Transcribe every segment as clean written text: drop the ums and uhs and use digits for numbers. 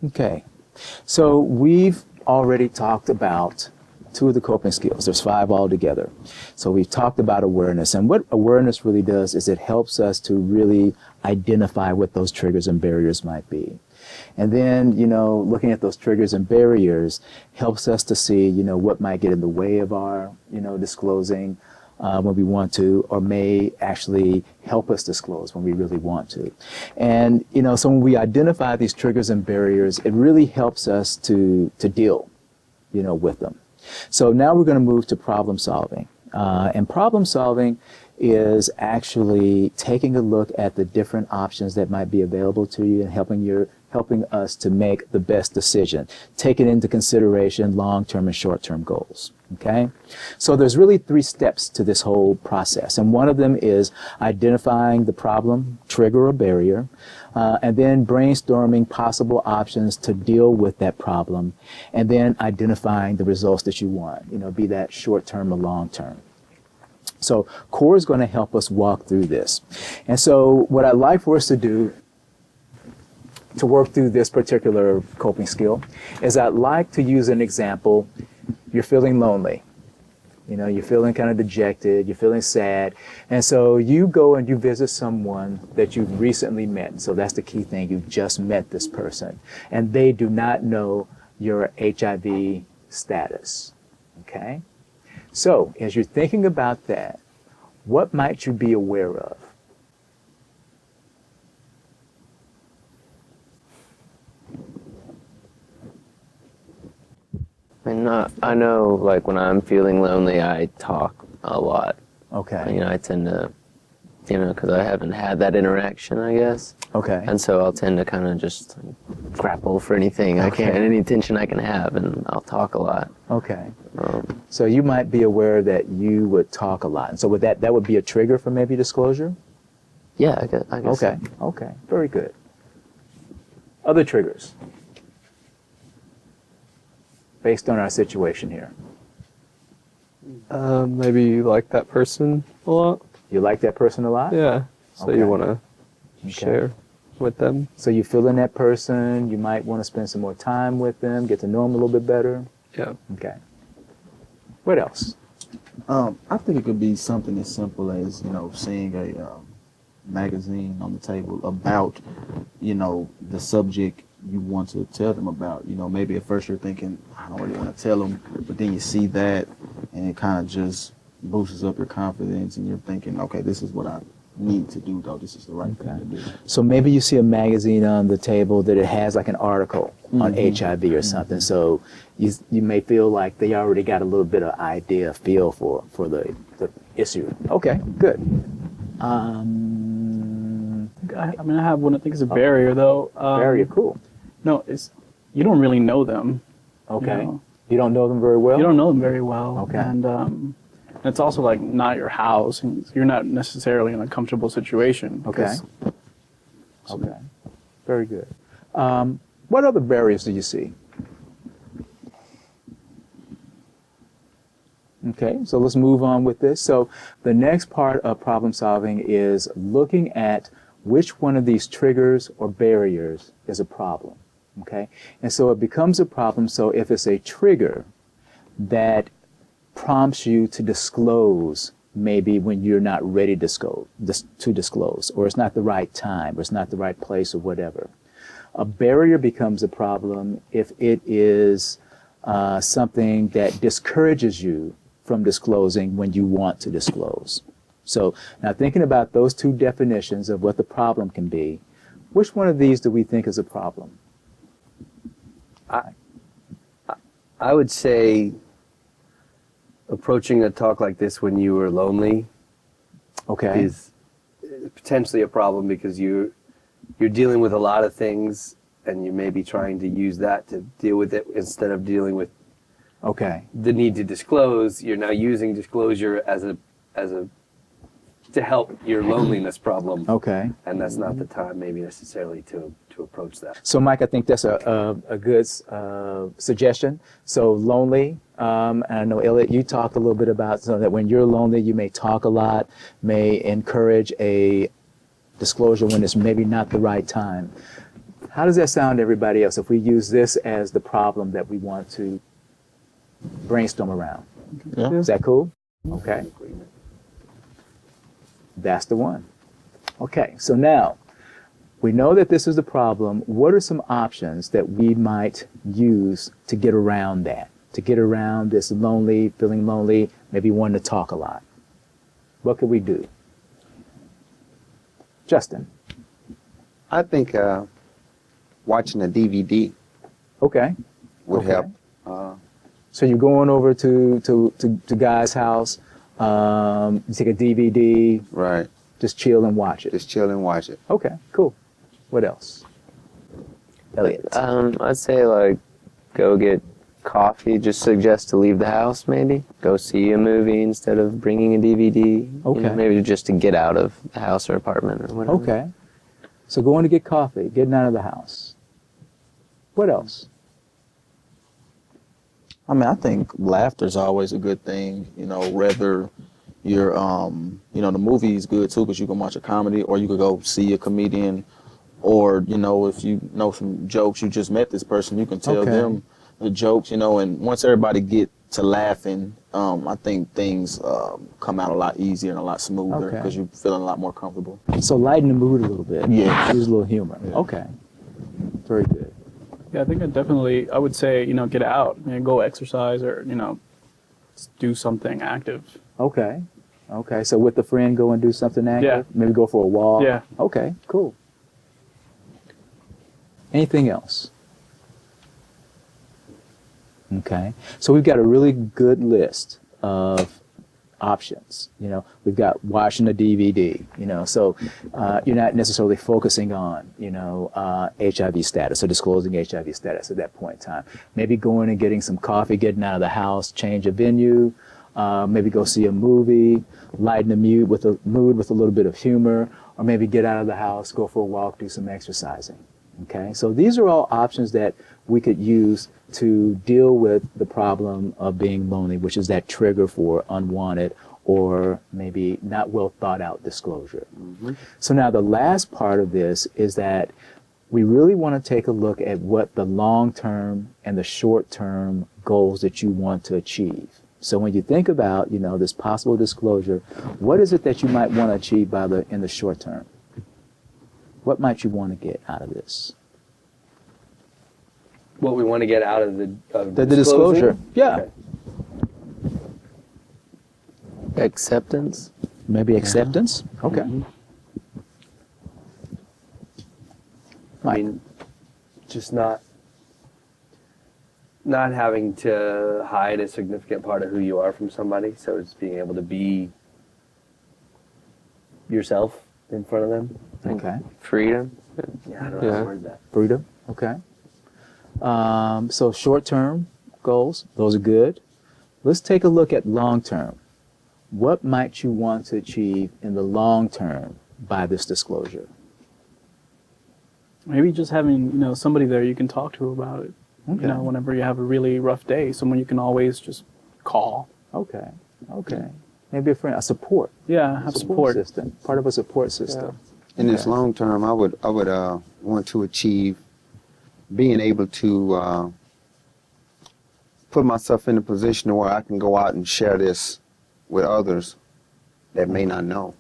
Okay. So we've already talked about two of the coping skills. There's five altogether. So we've talked about awareness. And what awareness really does is it helps us to really identify what those triggers and barriers might be. And then, looking at those triggers and barriers helps us to see, what might get in the way of our, disclosing when we want to, or may actually help us disclose when we really want to. And, so when we identify these triggers and barriers, it really helps us to deal, with them. So now we're going to move to problem solving. And problem solving is actually taking a look at the different options that might be available to you and helping us to make the best decision, taking into consideration long-term and short-term goals. Okay? So there's really three steps to this whole process. And one of them is identifying the problem, trigger, or barrier, and then brainstorming possible options to deal with that problem, and then identifying the results that you want, be that short-term or long-term. So CORE is going to help us walk through this. And so what I'd like for us to do to work through this particular coping skill is I'd like to use an example. You're feeling lonely. You're feeling kind of dejected, you're feeling sad. And so you go and you visit someone that you've recently met. So that's the key thing. You've just met this person. And they do not know your HIV status. Okay? So as you're thinking about that, what might you be aware of? I know, like, when I'm feeling lonely, I talk a lot. Okay. I tend to, because I haven't had that interaction, I guess. Okay. And so I'll tend to kind of just grapple for anything I can, any attention I can have, and I'll talk a lot. Okay. So you might be aware that you would talk a lot. And so would that would be a trigger for maybe disclosure? Yeah, I guess. Okay. So. Okay. Very good. Other triggers based on our situation here. Maybe you like that person a lot. You like that person a lot? Yeah. So Okay. you want to share with them. So you feel in that person, you might want to spend some more time with them, get to know them a little bit better. Yeah. Okay. What else? I think it could be something as simple as, seeing a magazine on the table about, the subject you want to tell them about. Maybe at first you're thinking, I don't really want to tell them, but then you see that and it kind of just boosts up your confidence and you're thinking, okay, this is what I need to do, though. This is the right thing to do. So maybe you see a magazine on the table that it has like an article on HIV or something. So you may feel like they already got a little bit of feel for the issue. Okay, good. I have one I think is a barrier, though. Barrier, cool. No, you don't really know them. Okay. You don't know them very well? You don't know them very well. Okay. And it's also like not your house, and you're not necessarily in a comfortable situation. Okay. Okay. Very good. What other barriers do you see? Okay, so let's move on with this. So the next part of problem solving is looking at which one of these triggers or barriers is a problem. Okay, and so it becomes a problem. So if it's a trigger that prompts you to disclose maybe when you're not ready to disclose, or it's not the right time, or it's not the right place, or whatever. A barrier becomes a problem if it is something that discourages you from disclosing when you want to disclose. So now thinking about those two definitions of what the problem can be, which one of these do we think is a problem? I would say approaching a talk like this when you were lonely is potentially a problem, because you're dealing with a lot of things and you may be trying to use that to deal with it instead of dealing with the need to disclose. You're now using disclosure as a to help your loneliness problem. Okay. And that's not the time maybe necessarily to approach that. So Mike, I think that's a good suggestion. So lonely, and I know Elliot, you talked a little bit about so that when you're lonely, you may talk a lot, may encourage a disclosure when it's maybe not the right time. How does that sound to everybody else if we use this as the problem that we want to brainstorm around? Yeah. Is that cool? Okay. That's the one. Okay, so now we know that this is the problem. What are some options that we might use to get around that? To get around this lonely, feeling lonely, maybe wanting to talk a lot? What could we do? Justin. I think watching a DVD Okay. would Okay. help. So you're going over to Guy's house, you take a DVD, Right. just chill and watch it. Just chill and watch it. Okay, cool. What else? Elliot. I'd say like go get coffee. Just suggest to leave the house maybe. Go see a movie instead of bringing a DVD. You know, Okay. maybe just to get out of the house or apartment or whatever. Okay. So going to get coffee, getting out of the house. What else? I mean, I think laughter is always a good thing. You know, whether you're, you know, the movie is good too because you can watch a comedy, or you could go see a comedian, or you know, if you know some jokes, you just met this person, you can tell Okay. them the jokes. You know, and once everybody get to laughing, I think things come out a lot easier and a lot smoother Okay. because you're feeling a lot more comfortable. So lighten the mood a little bit. Yeah. Use a little humor. Okay. Very good. Yeah, I think I would say, get out, go exercise or, do something active. Okay. Okay. So with a friend, go and do something active? Yeah. Maybe go for a walk? Yeah. Okay, cool. Anything else? Okay. So we've got a really good list of options. We've got watching a DVD, so you're not necessarily focusing on, HIV status or disclosing HIV status at that point in time. Maybe going and getting some coffee, getting out of the house, change a venue, maybe go see a movie, lighten the mood with a little bit of humor, or maybe get out of the house, go for a walk, do some exercising. Okay, so these are all options that we could use to deal with the problem of being lonely, which is that trigger for unwanted or maybe not well thought out disclosure. So now the last part of this is that we really want to take a look at what the long-term and the short-term goals that you want to achieve. So when you think about, this possible disclosure, what is it that you might want to achieve in the short term? What might you want to get out of this? What we want to get out of The disclosing? disclosure. Yeah. Okay. Acceptance. Maybe acceptance. Okay. I mean, just not having to hide a significant part of who you are from somebody. So it's being able to be yourself in front of them. Okay. Freedom. Yeah, I don't know how Yeah. to word that. Freedom. Okay. So short-term goals, those are good. Let's take a look at long-term. What might you want to achieve in the long term by this disclosure? Maybe just having, somebody there you can talk to about it. Okay. Whenever you have a really rough day, someone you can always just call. Okay. Okay. Maybe a friend, a support. Yeah, have support. system. Part of a support system. In this long term, I would want to achieve being able to put myself in a position where I can go out and share this with others that may not know.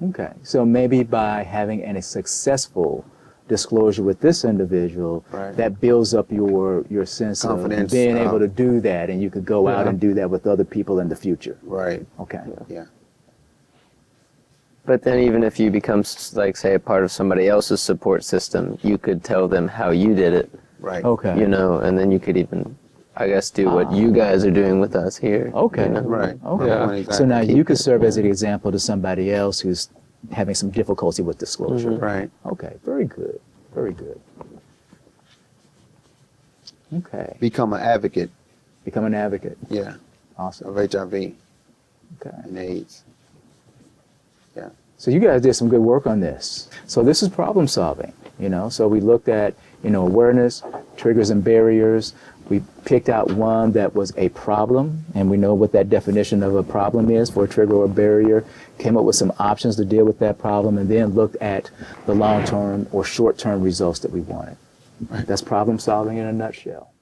Okay. So maybe by having a successful disclosure with this individual, Right. that builds up your sense Confidence, of being able to do that, and you could go out Yeah. and do that with other people in the future. Right. Okay. Yeah. But then even if you become, like, say, a part of somebody else's support system, you could tell them how you did it, Right. Okay. and then you could even, I guess, do what you guys are doing with us here. Okay. you know? Right. Okay. Yeah. Exactly. So now you could serve as an example to somebody else who's having some difficulty with disclosure. Right. Okay. Very good. Very good. Okay. Become an advocate. Become an advocate. Yeah. Awesome. Of HIV Okay. and AIDS. Yeah. So you guys did some good work on this. So this is problem solving, So we looked at, awareness, triggers and barriers. We picked out one that was a problem, and we know what that definition of a problem is for a trigger or a barrier, came up with some options to deal with that problem, and then looked at the long-term or short-term results that we wanted. That's problem solving in a nutshell.